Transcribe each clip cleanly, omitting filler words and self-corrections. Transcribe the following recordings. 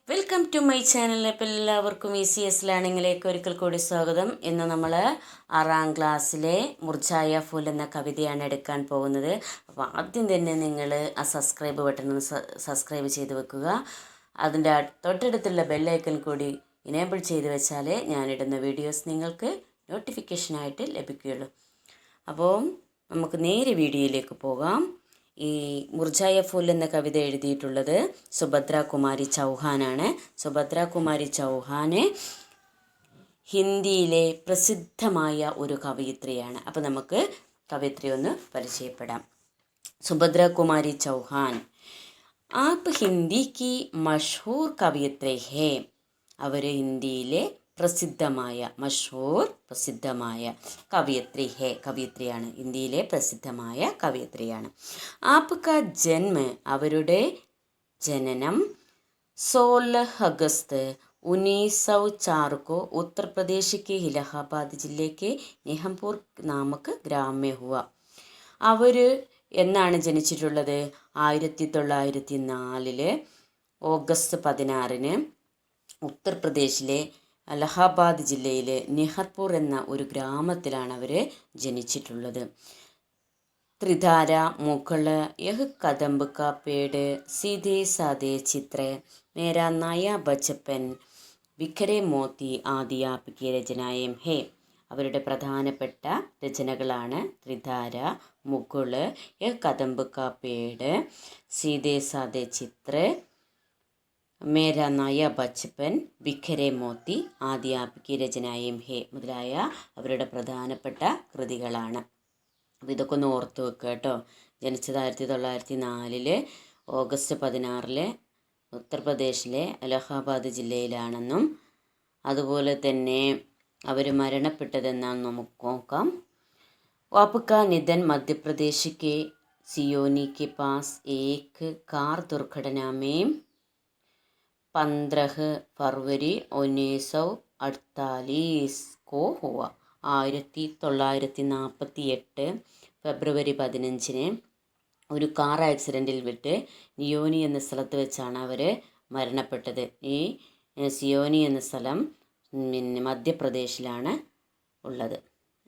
Welcome to my channel. ഇപ്പോൾ എല്ലാവർക്കും ECS ലേണിങ്ങിലേക്ക് ഒരിക്കൽ കൂടി സ്വാഗതം. ഇന്ന് നമ്മൾ 6ാം ക്ലാസ്സിലെ മുർജായ ഫൂൽ എന്ന കവിതയാണ് എടുക്കാൻ പോകുന്നത്. അപ്പോൾ ആദ്യം തന്നെ നിങ്ങൾ ആ സബ്സ്ക്രൈബ് ബട്ടൺ ഒന്ന് സബ്സ്ക്രൈബ് ചെയ്ത് വെക്കുക. അതിൻ്റെ തൊട്ടടുത്തുള്ള ബെല്ലൈക്കൺ കൂടി ഇനേബിൾ ചെയ്ത് വെച്ചാൽ ഞാനിടുന്ന വീഡിയോസ് നിങ്ങൾക്ക് നോട്ടിഫിക്കേഷനായിട്ട് ലഭിക്കുകയുള്ളൂ. അപ്പോൾ നമുക്ക് നേരെ വീഡിയോയിലേക്ക് പോകാം. ഈ മുർജായ ഫൂൽ എന്ന കവിത എഴുതിയിട്ടുള്ളത് സുഭദ്ര കുമാരി ചൗഹാനാണ്. സുഭദ്ര കുമാരി ചൗഹാന് ഹിന്ദിയിലെ പ്രസിദ്ധമായ ഒരു കവയിത്രിയാണ്. അപ്പോൾ നമുക്ക് കവയിത്രി ഒന്ന് പരിചയപ്പെടാം. സുഭദ്ര കുമാരി ചൗഹാൻ ആപ്പ് ഹിന്ദി കി മഷഹൂർ കവയിത്രി ഹേ. അവർ ഹിന്ദിയിലെ പ്രസിദ്ധമായ കവയിത്രിയാണ്. ഇന്ത്യയിലെ പ്രസിദ്ധമായ കവയിത്രിയാണ്. ആപ്ക ജന്മ, അവരുടെ ജനനം 16 अगस्त 1904 को उत्तर प्रदेश के इलाहाबाद जिले के निहंपुर नामक ग्राम में हुआ. അവർ എന്നാണ് ജനിച്ചിട്ടുള്ളത്? 1904 ഓഗസ്റ്റ് 16 ഉത്തർപ്രദേശിലെ അലഹാബാദ് ജില്ലയിലെ നിഹർപൂർ എന്ന ഒരു ഗ്രാമത്തിലാണ് അവർ ജനിച്ചിട്ടുള്ളത്. ത്രിധാര മുഗള് യഹ് കദംബ് കാ പേട് സീധേ സാധേ ചിത്ര മേരാ നയ ബച്ചപ്പൻ വിഖരെ മോത്തി ആദി ആപ്കി രചനായം ഹേ. അവരുടെ പ്രധാനപ്പെട്ട രചനകളാണ് ത്രിധാര, മുഗള്, യഹ് കദംബ് കാ പേട്, സീധേ സാധേ ചിത്ര, മേരാ നയ ബച്ചപ്പൻ, ബിഖരെ മോത്തി, ആദി ആപ്കി രചനായം ഹേ മുതലായ അവരുടെ പ്രധാനപ്പെട്ട കൃതികളാണ്. അപ്പോൾ ഇതൊക്കെ ഒന്ന് ഓർത്ത് വെക്കുക കേട്ടോ. ജനിച്ചത് 1904 ഓഗസ്റ്റ് 16 ഉത്തർപ്രദേശിലെ അലഹാബാദ് ജില്ലയിലാണെന്നും അതുപോലെ തന്നെ അവർ മരണപ്പെട്ടതെന്നാണ് നമുക്ക് നോക്കാം. വാപ്ക നിധൻ മധ്യപ്രദേശ് കെ സിയോനി കെ പാസ് ഏക് കാർ ദുർഘടനാ में 15 फरवरी 1948 को हुआ. 1948 ഫെബ്രുവരി 15 ഒരു കാർ ആക്സിഡൻറ്റിൽ വിട്ട് നിയോനി എന്ന സ്ഥലത്ത് വെച്ചാണ് അവർ മരണപ്പെട്ടത്. ഈ സിയോനി എന്ന സ്ഥലം മധ്യപ്രദേശിലാണ് ഉള്ളത്.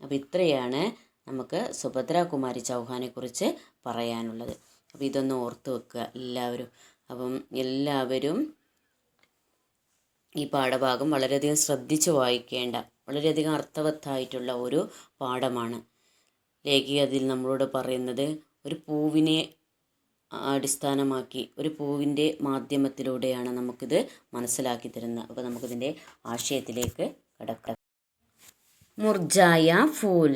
അപ്പോൾ ഇത്രയാണ് നമുക്ക് സുഭദ്ര കുമാരി ചൗഹാനെ കുറിച്ച് പറയാനുള്ളത്. അപ്പോൾ ഇതൊന്ന് ഓർത്ത് വെക്കുക എല്ലാവരും. അപ്പം എല്ലാവരും ഈ പാഠഭാഗം വളരെയധികം ശ്രദ്ധിച്ച് വായിക്കേണ്ട വളരെയധികം അർത്ഥവത്തായിട്ടുള്ള ഒരു പാഠമാണ്. ലേഖി അതിൽ നമ്മളോട് പറയുന്നത് ഒരു പൂവിനെ അടിസ്ഥാനമാക്കി ഒരു പൂവിൻ്റെ മാധ്യമത്തിലൂടെയാണ് നമുക്കിത് മനസ്സിലാക്കി തരുന്നത്. അപ്പോൾ നമുക്കിതിൻ്റെ ആശയത്തിലേക്ക് കടക്കാം. മുർജായ ഫൂൽ.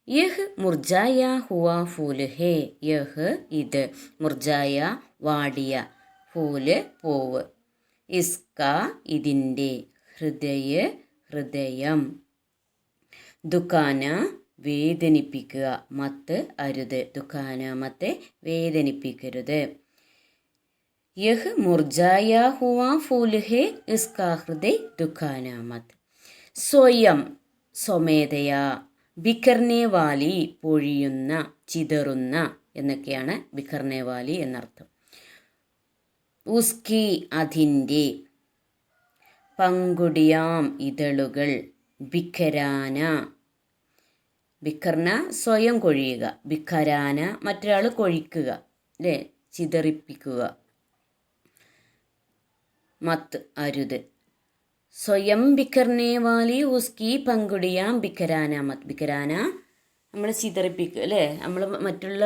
യഹ് മുർജായ ഹുവാ ഫൂൽ ഹേ. യഹ് ഇത്, മുർജായ വാടിയ, ഫൂല് പൂവ്, ഇസ്ക ഇതിൻ്റെ, ഹൃദയം, ദുഃഖാന വേദനിപ്പിക്കുക, മത്ത് അരുത്, ദുഃഖാന മത്ത് വേദനിപ്പിക്കരുത്. യഹ് മുർജായ ഹുവാ ഫൂൽ ഹേ ഇസ്കാ ഹൃദയ ദുഃഖാന മത്ത്. സ്വയം സ്വമേധയാ, ബിഖർനെ വാലി പൊഴിയുന്ന, ചിതറുന്ന എന്നൊക്കെയാണ് ബിഖർനെ വാലി എന്നർത്ഥം. ഉസ്കി അതിൻ്റെ, പങ്കുടിയാം ഇതളുകൾ, ബിഖരാന, ബിഖർന സ്വയം കൊഴിയുക, ബിഖരാന മറ്റൊരാൾ കൊഴിക്കുക അല്ലേ, ചിതറിപ്പിക്കുക, മത്ത് അരുത്. സ്വയം ബിഖർനെ വാലി ഉസ്കി പങ്കുടിയാം ബിഖരാന മത്ത്. ബിഖരാന നമ്മൾ ചിതറിപ്പിക്കുക അല്ലേ, നമ്മൾ മറ്റുള്ള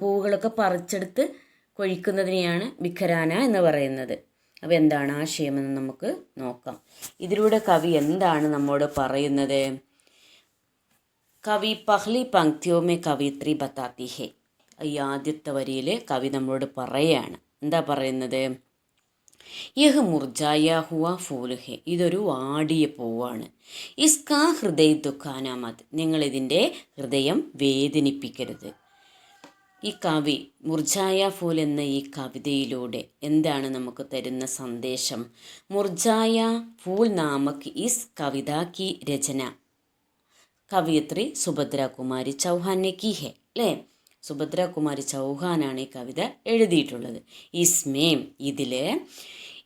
പൂവുകളൊക്കെ പറിച്ചെടുത്ത് കൊഴിക്കുന്നതിനെയാണ് ബിഖരാന എന്ന് പറയുന്നത്. അപ്പോൾ എന്താണ് ആശയമെന്ന് നമുക്ക് നോക്കാം. ഇതിലൂടെ കവി എന്താണ് നമ്മോട് പറയുന്നത്? കവി പഹ്ലി പങ്ക്തിയോ മേ കവിത്രി ബത്താത്തി ഹേ. ഈ ആദ്യത്തെ വരിയിൽ കവി നമ്മളോട് പറയാണ്. എന്താ പറയുന്നത്? യഹ് മുർജായ ഹുവാ ഫൂൽ ഹേ. ഇതൊരു വാടിയ പൂവാണ്. ഇസ്കാ ഹൃദയ ദുഃഖാന മത്. നിങ്ങളിതിൻ്റെ ഹൃദയം വേദനിപ്പിക്കരുത്. ഈ കവി മുർജായ ഫൂൽ എന്ന ഈ കവിതയിലൂടെ എന്താണ് നമുക്ക് തരുന്ന സന്ദേശം? മുർജായ ഫൂൽ നാമക് ഇസ് കവിത കി രചന കവിയത്രി സുഭദ്ര കുമാരി ചൗഹാനെ കി ഹെ അല്ലേ. സുഭദ്ര കുമാരി ചൗഹാനാണ് ഈ കവിത എഴുതിയിട്ടുള്ളത്. ഇസ്മേം ഇതിൽ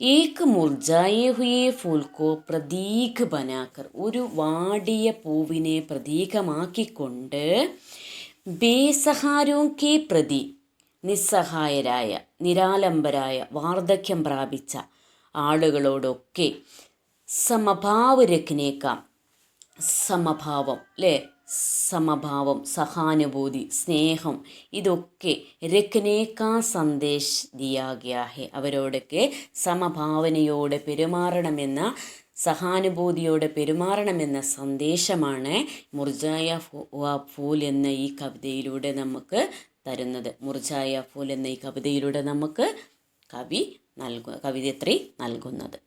ഏക് മുർജായേ ഹുയേ ഫൂൽ കോ പ്രതീക് ബനാക്കർ, ഒരു വാടിയ പൂവിനെ പ്രതീകമാക്കിക്കൊണ്ട് ബേസഹാരോ കെ പ്രതി, നിസ്സഹായരായ നിരാലംബരായ വാർദ്ധക്യം പ്രാപിച്ച ആളുകളോടൊക്കെ സമഭാവ് രഖ്നേക്കാം, സമഭാവം അല്ലേ, സമഭാവം, സഹാനുഭൂതി, സ്നേഹം, ഇതൊക്കെ രഖ്നേക്കാ സന്ദേശ് ദിയാ ഗയാ ഹെ, അവരോടൊക്കെ സമഭാവനയോടെ പെരുമാറണമെന്ന, സഹാനുഭൂതിയോടെ പെരുമാറണമെന്ന സന്ദേശമാണ് മുർജായ ഫൂൽ എന്ന ഈ കവിതയിലൂടെ നമുക്ക് തരുന്നത്. മുർജായ ഫൂൽ എന്ന ഈ കവിതയിലൂടെ നമുക്ക് കവിയത്രി നൽകുന്നത്.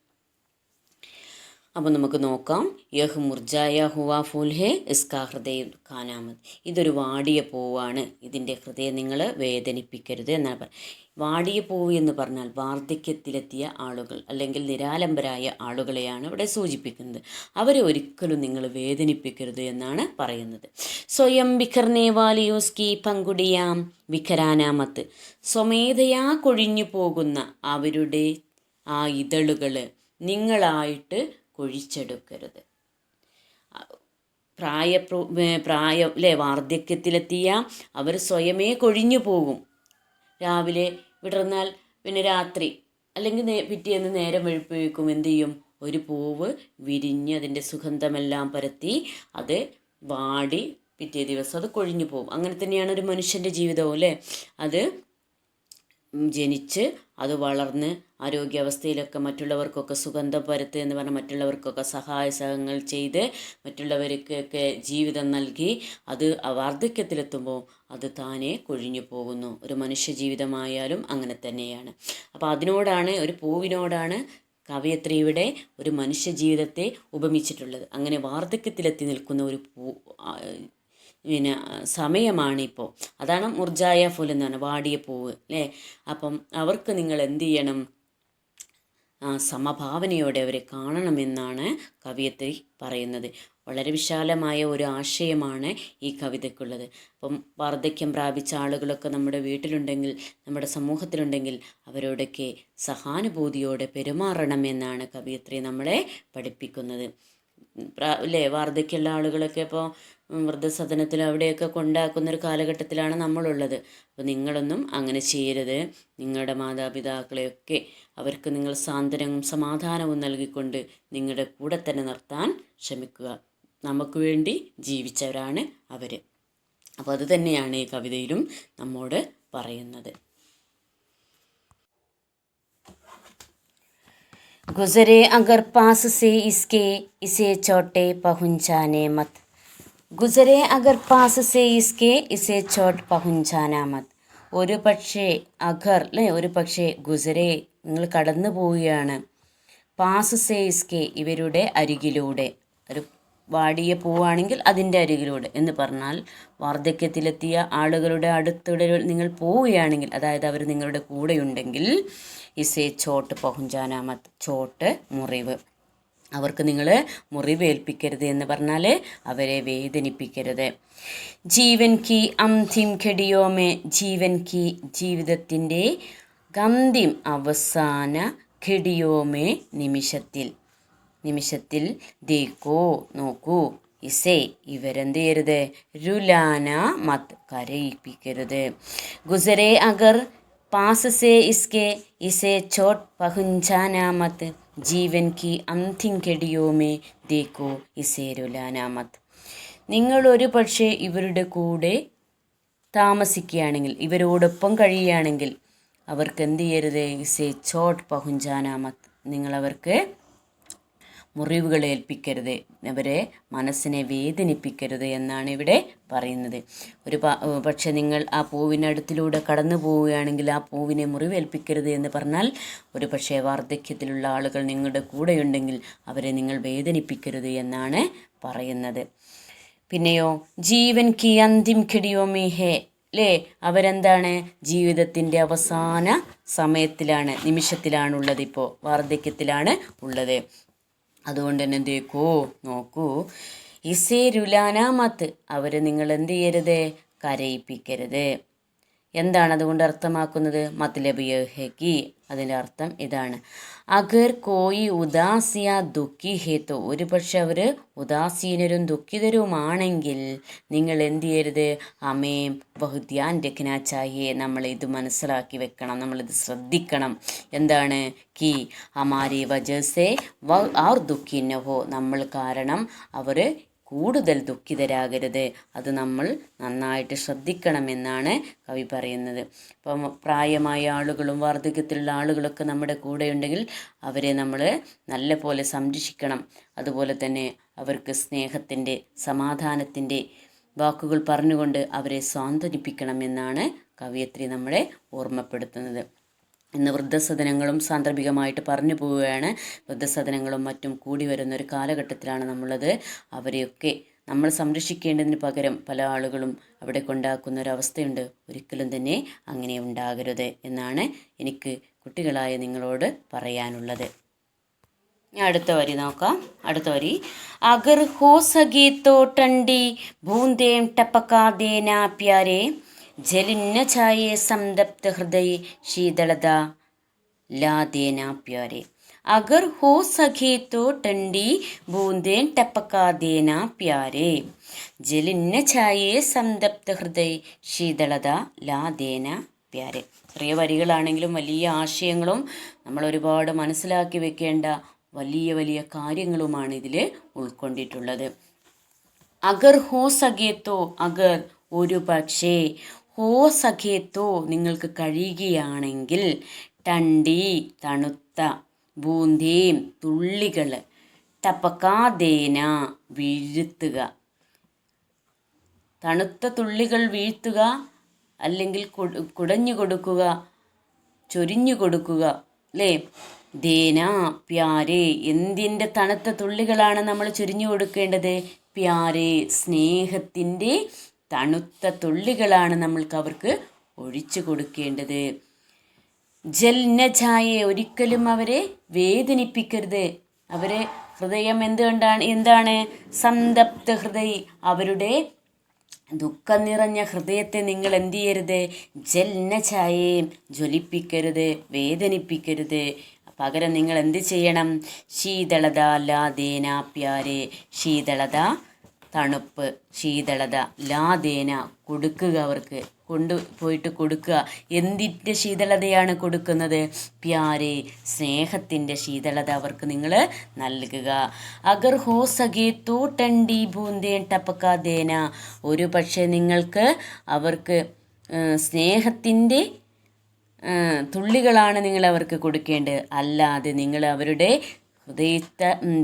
അപ്പോൾ നമുക്ക് നോക്കാം. യഹ് മുർജായ ഹുവാ ഫൂൽ ഹെ ഇസ്കാ ഹൃദയ ഖാനാമത്, ഇതൊരു വാടിയ പൂവാണ്, ഇതിൻ്റെ ഹൃദയം നിങ്ങൾ വേദനിപ്പിക്കരുത് എന്നാണ് പറയുന്നത്. വാടിയ പൂവ് എന്ന് പറഞ്ഞാൽ വാർദ്ധക്യത്തിലെത്തിയ ആളുകൾ അല്ലെങ്കിൽ നിരാലംബരായ ആളുകളെയാണ് ഇവിടെ സൂചിപ്പിക്കുന്നത്. അവരെ ഒരിക്കലും നിങ്ങൾ വേദനിപ്പിക്കരുത് എന്നാണ് പറയുന്നത്. സ്വയം ബിഖർനെ വാലിയോസ്കി പങ്കുടിയാം വിഖരാനാമത്ത്, സ്വമേധയാ കൊഴിഞ്ഞു പോകുന്ന അവരുടെ ആ ഇതളുകൾ നിങ്ങളായിട്ട് കൊഴിച്ചെടുക്കരുത്. പ്രായം അല്ലേ, വാർദ്ധക്യത്തിലെത്തിയ അവർ സ്വയമേ കൊഴിഞ്ഞു പോകും. രാവിലെ വിടർന്നാൽ പിന്നെ രാത്രി അല്ലെങ്കിൽ പിറ്റേന്ന് നേരം വെളുപ്പിക്കും എന്ത് ചെയ്യും, ഒരു പൂവ് വിരിഞ്ഞ് അതിൻ്റെ സുഗന്ധമെല്ലാം പരത്തി അത് വാടി പിറ്റേ ദിവസം അത് കൊഴിഞ്ഞു പോകും. അങ്ങനെ തന്നെയാണ് ഒരു മനുഷ്യൻ്റെ ജീവിതവും അല്ലേ. അത് ജനിച്ച് അത് വളർന്ന് ആരോഗ്യാവസ്ഥയിലൊക്കെ മറ്റുള്ളവർക്കൊക്കെ സുഗന്ധം പരത്ത് എന്ന് പറഞ്ഞാൽ മറ്റുള്ളവർക്കൊക്കെ സഹായങ്ങൾ ചെയ്ത് മറ്റുള്ളവർക്കൊക്കെ ജീവിതം നൽകി അത് വാർദ്ധക്യത്തിലെത്തുമ്പോൾ അത് താനെ കൊഴിഞ്ഞു പോകുന്നു. ഒരു മനുഷ്യ ജീവിതമായാലും അങ്ങനെ തന്നെയാണ്. അപ്പോൾ അതിനോടാണ്, ഒരു പൂവിനോടാണ് കവയത്രി ഇവിടെ ഒരു മനുഷ്യ ജീവിതത്തെ ഉപമിച്ചിട്ടുള്ളത്. അങ്ങനെ വാർദ്ധക്യത്തിലെത്തി നിൽക്കുന്ന ഒരു സമയമാണിപ്പോൾ. അതാണ് മുർജായ ഫുൽ എന്ന് പറഞ്ഞാൽ വാടിയ പൂവ് അല്ലേ. അപ്പം അവർക്ക് നിങ്ങൾ എന്ത് ചെയ്യണം, സമഭാവനയോടെ അവരെ കാണണമെന്നാണ് കവിയത്രി പറയുന്നത്. വളരെ വിശാലമായ ഒരു ആശയമാണ് ഈ കവിതയ്ക്കുള്ളത്. അപ്പം വാർദ്ധക്യം പ്രാപിച്ച ആളുകളൊക്കെ നമ്മുടെ വീട്ടിലുണ്ടെങ്കിൽ, നമ്മുടെ സമൂഹത്തിലുണ്ടെങ്കിൽ അവരോടൊക്കെ സഹാനുഭൂതിയോടെ പെരുമാറണമെന്നാണ് കവിയത്രി നമ്മളെ പഠിപ്പിക്കുന്നത് അല്ലേ. വാർദ്ധക്യമുള്ള ആളുകളൊക്കെ ഇപ്പോൾ വൃദ്ധസദനത്തിൽ അവിടെയൊക്കെ കൊണ്ടാക്കുന്നൊരു കാലഘട്ടത്തിലാണ് നമ്മളുള്ളത്. അപ്പോൾ നിങ്ങളൊന്നും അങ്ങനെ ചെയ്യരുത്. നിങ്ങളുടെ മാതാപിതാക്കളെയൊക്കെ അവർക്ക് നിങ്ങൾ സാന്ത്വനവും സമാധാനവും നൽകിക്കൊണ്ട് നിങ്ങളുടെ കൂടെ തന്നെ നിർത്താൻ ശ്രമിക്കുക. നമുക്ക് വേണ്ടി ജീവിച്ചവരാണ് അവർ. അപ്പോൾ അത് തന്നെയാണ് ഈ കവിതയിലും നമ്മോട് പറയുന്നത്. ഗുസരെ അഗർ പാസ് സേ ഇസ്കെ ഇസേ ചോട്ടെ പഹുഞ്ചാനെ മത്, ഗുസരെ അഗർ പാസ് സേ ഇസ്കെ ഇസേ ചോട്ട് പഹുഞ്ചാന മത്. ഒരു പക്ഷേ അഗർ അല്ലേ, ഒരു പക്ഷേ ഗുസരെ നിങ്ങൾ കടന്നു പോവുകയാണ്, പാസ് സേ ഇസ്കെ ഇവരുടെ അരികിലൂടെ, ഒരു വാടിയ പൂവാണെങ്കിൽ അതിൻ്റെ അരികിലൂടെ എന്ന് പറഞ്ഞാൽ വാർദ്ധക്യത്തിലെത്തിയ ആളുകളുടെ അടുത്തൂടെ നിങ്ങൾ പോവുകയാണെങ്കിൽ, അതായത് അവർ നിങ്ങളുടെ കൂടെയുണ്ടെങ്കിൽ, ഇസേ ചോട്ട് പഹുഞ്ചാനാമത്ത്, ചോട്ട് മുറിവ്, അവർക്ക് നിങ്ങൾ മുറിവേൽപ്പിക്കരുത് എന്ന് പറഞ്ഞാൽ അവരെ വേദനിപ്പിക്കരുത്. ജീവൻ കി അന്തിം ഘടിയോമേ, ജീവൻ കി ജീവിതത്തിൻ്റെ അന്തിം അവസാന ഘടിയോമേ നിമിഷത്തിൽ ദേക്കോ നോക്കൂ, ഇസേ ഇവരെന്ത് ചെയ്യരുത്, രുലാന മത് കരയിപ്പിക്കരുത്. ഗുസരെ അഗർ പാസ് സേ ഇസ്കെ ഇസേ ചോട്ട് പഹുഞ്ചാന മത്, ജീവൻ കി അന്തിം ഘടിയോമേ ദേക്കോ ഇസേ രുലാന മത്. നിങ്ങളൊരു പക്ഷേ ഇവരുടെ കൂടെ താമസിക്കുകയാണെങ്കിൽ, ഇവരോടൊപ്പം കഴിയുകയാണെങ്കിൽ അവർക്ക് എന്ത് ചെയ്യരുത്, ഇസേ ചോട്ട് പഹുഞ്ചാന മത്, നിങ്ങളവർക്ക് മുറിവുകൾ ഏൽപ്പിക്കരുത്, അവരെ മനസ്സിനെ വേദനിപ്പിക്കരുത് എന്നാണ് ഇവിടെ പറയുന്നത്. പക്ഷെ നിങ്ങൾ ആ പൂവിനടുത്തിലൂടെ കടന്നു പോവുകയാണെങ്കിൽ ആ പൂവിനെ മുറിവേൽപ്പിക്കരുത് എന്ന് പറഞ്ഞാൽ ഒരു പക്ഷേ വാർദ്ധക്യത്തിലുള്ള ആളുകൾ നിങ്ങളുടെ കൂടെയുണ്ടെങ്കിൽ അവരെ നിങ്ങൾ വേദനിപ്പിക്കരുത് എന്നാണ് പറയുന്നത്. പിന്നെയോ ജീവൻ കി അന്തിം ഘടിയോമേ ഹേ അല്ലേ, അവരെന്താണ്, ജീവിതത്തിൻ്റെ അവസാന സമയത്തിലാണ്, നിമിഷത്തിലാണുള്ളത്, ഇപ്പോൾ വാർദ്ധക്യത്തിലാണ് ഉള്ളത്. അതുകൊണ്ട് തന്നെ ദേക്കോ നോക്കൂ, ഇസേ രുലാന മത്ത്, അവരെ നിങ്ങൾ എന്ത് ചെയ്യരുത്, കരയിപ്പിക്കരുത്. എന്താണ് അതുകൊണ്ട് അർത്ഥമാക്കുന്നത്? മത്ലബ് യഹ് ഹെ കി, അതിൻ്റെ അർത്ഥം ഇതാണ്. അഗർ കോയി ഉദാസിയ ദുഃഖി ഹേത്തോ, ഒരു പക്ഷെ അവർ ഉദാസീനരും ദുഃഖിതരുമാണെങ്കിൽ നിങ്ങൾ എന്ത് ചെയ്യരുത്? അമേം ബഹുദ്യാൻ രഖ്ന ചാഹിയെ, നമ്മൾ ഇത് മനസ്സിലാക്കി വെക്കണം, നമ്മളിത് ശ്രദ്ധിക്കണം. എന്താണ്? കി ഹമാരി വജസെ ആർ ദുഃഖിന ഹോ, നമ്മൾ കാരണം അവർ കൂടുതൽ ദുഃഖിതരാകരുത്, അത് നമ്മൾ നന്നായിട്ട് ശ്രദ്ധിക്കണമെന്നാണ് കവി പറയുന്നത്. അപ്പം പ്രായമായ ആളുകളും വാർദ്ധക്യത്തിലുള്ള ആളുകളൊക്കെ നമ്മുടെ കൂടെയുണ്ടെങ്കിൽ അവരെ നമ്മൾ നല്ല പോലെ സംരക്ഷിക്കണം. അതുപോലെ തന്നെ അവർക്ക് സ്നേഹത്തിൻ്റെ, സമാധാനത്തിൻ്റെ വാക്കുകൾ പറഞ്ഞുകൊണ്ട് അവരെ സ്വാന്തനിപ്പിക്കണമെന്നാണ് കവയിത്രി നമ്മളെ ഓർമ്മപ്പെടുത്തുന്നത്. ഇന്ന് വൃദ്ധസദനങ്ങളും സാന്ദർഭികമായിട്ട് പറഞ്ഞു പോവുകയാണ്. വൃദ്ധസദനങ്ങളും മറ്റും കൂടി വരുന്നൊരു കാലഘട്ടത്തിലാണ് നമ്മളുള്ളത്. അവരെയൊക്കെ നമ്മൾ സംരക്ഷിക്കേണ്ടതിന് പകരം പല ആളുകളും അവിടെ കൊണ്ടാക്കുന്ന ഒരവസ്ഥയുണ്ട്. ഒരിക്കലും തന്നെ അങ്ങനെ ഉണ്ടാകരുത് എന്നാണ് എനിക്ക് കുട്ടികളായ നിങ്ങളോട് പറയാനുള്ളത്. ഞാൻ അടുത്ത വരി നോക്കാം. അടുത്ത വരി, അഗർ ഹോ സകേ തോ ടണ്ടി ബൂന്തേം ടപകാ ദേനാ പ്യാരെ, ജലിന്ന ഛായേ സംതപ്ത ഹൃദയ ശീതളത ലാ ദേനാ പ്യാരെ. അഗർ ഹോ സകേ തോ ടണ്ടി ബൂന്തേൻ ടപകാ ദേനാ പ്യാരെ, ജലിന്ന ഛായേ സംതപ്ത ഹൃദയ ശീതളത ലാ ദേനാ പ്യാരെ. ചെറിയ വരികളാണെങ്കിലും വലിയ ആശയങ്ങളും നമ്മൾ ഒരുപാട് മനസ്സിലാക്കി വെക്കേണ്ട വലിയ വലിയ കാര്യങ്ങളുമാണ് ഇതിൽ ഉൾക്കൊണ്ടിട്ടുള്ളത്. അഗർ ഹോ സകേത്തോ, അഗർ ഒരു പക്ഷേ, ഹോ സഖേത്തോ നിങ്ങൾക്ക് കഴിയുകയാണെങ്കിൽ, ടണ്ടി തണുത്ത, ബൂന്തേം തുള്ളികൾ, ടപകാദേന വീഴ്ത്തുക, തണുത്ത തുള്ളികൾ വീഴ്ത്തുക, അല്ലെങ്കിൽ കുടഞ്ഞു കൊടുക്കുക, ചൊരിഞ്ഞു കൊടുക്കുക, അല്ലേ? ദേന പ്യാരെ, എന്തിൻ്റെ തണുത്ത തുള്ളികളാണ് നമ്മൾ ചൊരിഞ്ഞു കൊടുക്കേണ്ടത്? പ്യാരെ, സ്നേഹത്തിൻ്റെ തണുത്ത തുള്ളികളാണ് നമ്മൾക്ക് അവർക്ക് ഒഴിച്ചു കൊടുക്കേണ്ടത്. ജൽ ന ഛായെ, ഒരിക്കലും അവരെ വേദനിപ്പിക്കരുത്. അവരെ ഹൃദയം എന്താണ്? സംതപ്ത ഹൃദയ, അവരുടെ ദുഃഖം നിറഞ്ഞ ഹൃദയത്തെ നിങ്ങൾ എന്ത് ചെയ്യരുത്? ജൽ ന ഛായെ, ജ്വലിപ്പിക്കരുത്, വേദനിപ്പിക്കരുത്. പകരം നിങ്ങൾ എന്ത് ചെയ്യണം? ശീതളത ലാദേന പ്യാരെ, ശീതളത തണുപ്പ്, ശീതളത ലാദേന കൊടുക്കുക, അവർക്ക് കൊണ്ടുപോയിട്ട് കൊടുക്കുക. എന്തിൻ്റെ ശീതളതയാണ് കൊടുക്കുന്നത്? പ്യാരെ, സ്നേഹത്തിൻ്റെ ശീതളത അവർക്ക് നിങ്ങൾ നൽകുക. അഗർ ഹോ സകേ തോ ടണ്ടി ബൂന്തേൻ ടപകാ ദേന, ഒരു പക്ഷേ നിങ്ങൾക്ക് അവർക്ക് സ്നേഹത്തിൻ്റെ തുള്ളികളാണ് നിങ്ങൾ അവർക്ക് കൊടുക്കേണ്ടത്. അല്ലാതെ നിങ്ങൾ അവരുടെ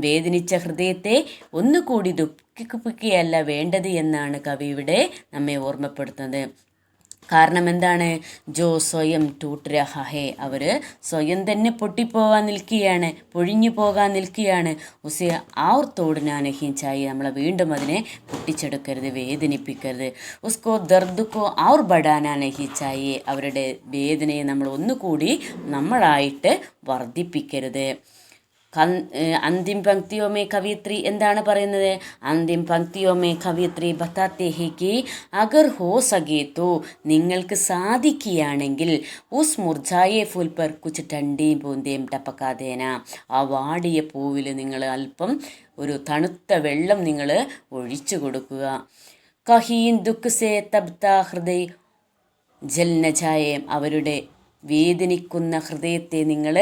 വേദനിച്ച ഹൃദയത്തെ ഒന്നുകൂടി ദുഃഖിപ്പിക്കുകയല്ല വേണ്ടത് എന്നാണ് കവി ഇവിടെ നമ്മെ ഓർമ്മപ്പെടുത്തുന്നത്. കാരണം എന്താണ്? ജോ സ്വയം ടൂട്ട് രഹ ഹേ, അവർ സ്വയം തന്നെ പൊട്ടിപ്പോകാൻ നിൽക്കുകയാണ്, പൊഴിഞ്ഞു പോകാൻ നിൽക്കുകയാണ്. ഉസേ ആർ തോടിനാ നഹീ ചായി, നമ്മളെ വീണ്ടും അതിനെ പൊട്ടിച്ചെടുക്കരുത്, വേദനിപ്പിക്കരുത്. ഉസ്കോ ദർദുക്കോ ആർ ബടാനാ നഹീ ചായി, അവരുടെ വേദനയെ നമ്മൾ ഒന്നുകൂടി നമ്മളായിട്ട് വർദ്ധിപ്പിക്കരുത്. അന്തിം പങ്ക്തിയോമേ കവിയത്രി എന്താണ് പറയുന്നത്? അന്തിം പങ്ക്തിയോമേ കവിയത്രി ബത്താത്തെ ഹേ കി അഗർ ഹോ സകേ തോ, നിങ്ങൾക്ക് സാധിക്കുകയാണെങ്കിൽ, ഉസ് മുർജായെ ഫൂൽ പർ കുച്ച് ടണ്ടീം പൂന്തേം ടപകാ ദേന, ആ വാടിയ പൂവിൽ നിങ്ങൾ അല്പം ഒരു തണുത്ത വെള്ളം നിങ്ങൾ ഒഴിച്ചു കൊടുക്കുക. കഹീൻ ദുഃഖ് സേ തബ്ത ഹൃദയ ജൽ ന ഛായെ, അവരുടെ വേദനിക്കുന്ന ഹൃദയത്തെ നിങ്ങൾ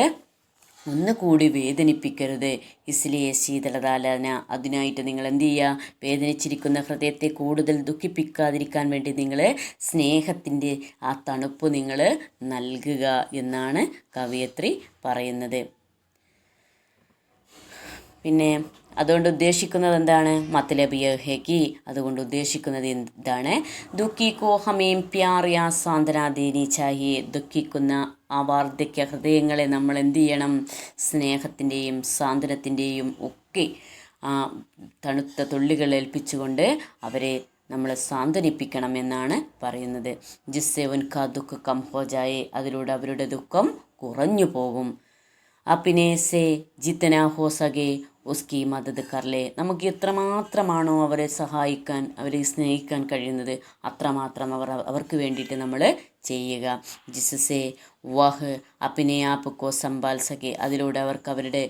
ഒന്നുകൂടി വേദനിപ്പിക്കരുത്. ഇസ്ലിയെ ശീതളതാലന, അതിനായിട്ട് നിങ്ങൾ എന്ത് ചെയ്യുക? വേദനിച്ചിരിക്കുന്ന ഹൃദയത്തെ കൂടുതൽ ദുഃഖിപ്പിക്കാതിരിക്കാൻ വേണ്ടി നിങ്ങൾ സ്നേഹത്തിൻ്റെ ആ തണുപ്പ് നിങ്ങൾ നൽകുക എന്നാണ് കവയിത്രി പറയുന്നത്. പിന്നെ അതുകൊണ്ട് ഉദ്ദേശിക്കുന്നത് എന്താണ്? മത്ലബ് യഹ് ഹേ കി, അതുകൊണ്ട് ഉദ്ദേശിക്കുന്നത് എന്താണ്? ദുഃഖി കോ ഹമേം പ്യാർ യാ സാന്ത്വന ദേനി ചാഹിയെ, ദുഃഖിക്കുന്ന ആ വാർദ്ധക്യ ഹൃദയങ്ങളെ നമ്മൾ എന്ത് ചെയ്യണം? സ്നേഹത്തിൻ്റെയും സാന്ത്വനത്തിൻ്റെയും ഒക്കെ ആ തണുത്ത തുള്ളികൾ ഏൽപ്പിച്ചുകൊണ്ട് അവരെ നമ്മൾ സാന്ത്വനിപ്പിക്കണം എന്നാണ് പറയുന്നത്. ജിസ്സെ ഉൻകാ ദുഃഖ് കം ഹോ ജായെ, അതിലൂടെ അവരുടെ ദുഃഖം കുറഞ്ഞു പോകും. അപ്പിനെ സെ ജിത്തന ഹോ സകെ, ഉസ്കി മദത് കർലേ. നമുക്ക് എത്രമാത്രമാണോ അവരെ സഹായിക്കാൻ, അവരെ സ്നേഹിക്കാൻ കഴിയുന്നത് അത്രമാത്രം അവർക്ക് വേണ്ടിയിട്ട് നമ്മൾ ചെയ്യുക. ജിസ്സെ വഹ് അപ്നെ ആപ് കോ സംഭാൽ സകെ. അതിലൂടെ അവർക്ക് അവരുടെ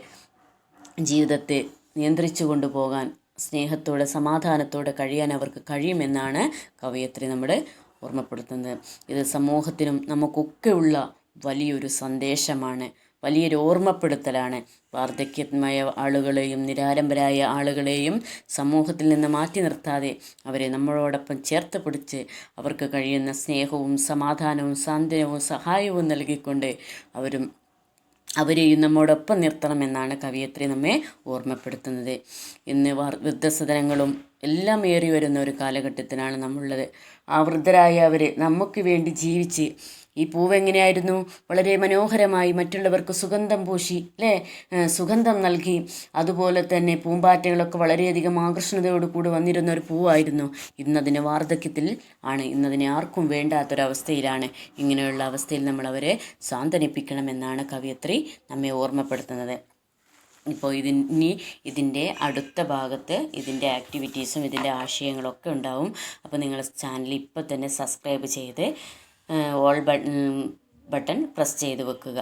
ജീവിതത്തെ നിയന്ത്രിച്ചു കൊണ്ടുപോകാൻ, സ്നേഹത്തോടെ സമാധാനത്തോടെ കഴിയാൻ അവർക്ക് കഴിയുമെന്നാണ് കവയത്രി നമ്മുടെ ഓർമ്മപ്പെടുത്തുന്നത്. ഇത് സമൂഹത്തിനും നമുക്കൊക്കെയുള്ള വലിയൊരു സന്ദേശമാണ്, വലിയൊരു ഓർമ്മപ്പെടുത്തലാണ്. വാർദ്ധക്യമായ ആളുകളെയും നിരാലംബരായ ആളുകളെയും സമൂഹത്തിൽ നിന്ന് മാറ്റി നിർത്താതെ അവരെ നമ്മളോടൊപ്പം ചേർത്ത് പിടിച്ച് അവർക്ക് കഴിയുന്ന സ്നേഹവും സമാധാനവും സാന്ത്വനവും സഹായവും നൽകിക്കൊണ്ട് അവരെയും നമ്മോടൊപ്പം നിർത്തണമെന്നാണ് കവയത്രി നമ്മെ ഓർമ്മപ്പെടുത്തുന്നത്. ഇന്ന് വൃദ്ധസദനങ്ങളും എല്ലാം ഏറി വരുന്ന ഒരു കാലഘട്ടത്തിലാണ് നമ്മളുള്ളത്. ആ വൃദ്ധരായ അവർ നമുക്ക് വേണ്ടി ജീവിച്ച്, ഈ പൂവ് എങ്ങനെയായിരുന്നു, വളരെ മനോഹരമായി മറ്റുള്ളവർക്ക് സുഗന്ധം പൂശി അല്ലേ, സുഗന്ധം നൽകി, അതുപോലെ തന്നെ പൂമ്പാറ്റകളൊക്കെ വളരെയധികം ആകർഷണതയോടുകൂടി വന്നിരുന്ന ഒരു പൂവായിരുന്നു. ഇന്നതിന് വാർദ്ധക്യത്തിൽ ആണ്, ഇന്നതിനെ ആർക്കും വേണ്ടാത്തൊരവസ്ഥയിലാണ്. ഇങ്ങനെയുള്ള അവസ്ഥയിൽ നമ്മൾ അവരെ സാന്ത്വനിപ്പിക്കണമെന്നാണ് കവയത്രി നമ്മെ ഓർമ്മപ്പെടുത്തുന്നത്. ഇപ്പോൾ ഇതിൻ്റെ അടുത്ത ഭാഗത്ത് ഇതിൻ്റെ ആക്ടിവിറ്റീസും ഇതിൻ്റെ ആശയങ്ങളൊക്കെ ഉണ്ടാവും. അപ്പോൾ നിങ്ങൾ ചാനൽ ഇപ്പോൾ തന്നെ സബ്സ്ക്രൈബ് ചെയ്ത് ഓൾ ബട്ടൺ പ്രസ് ചെയ്ത് വെക്കുക.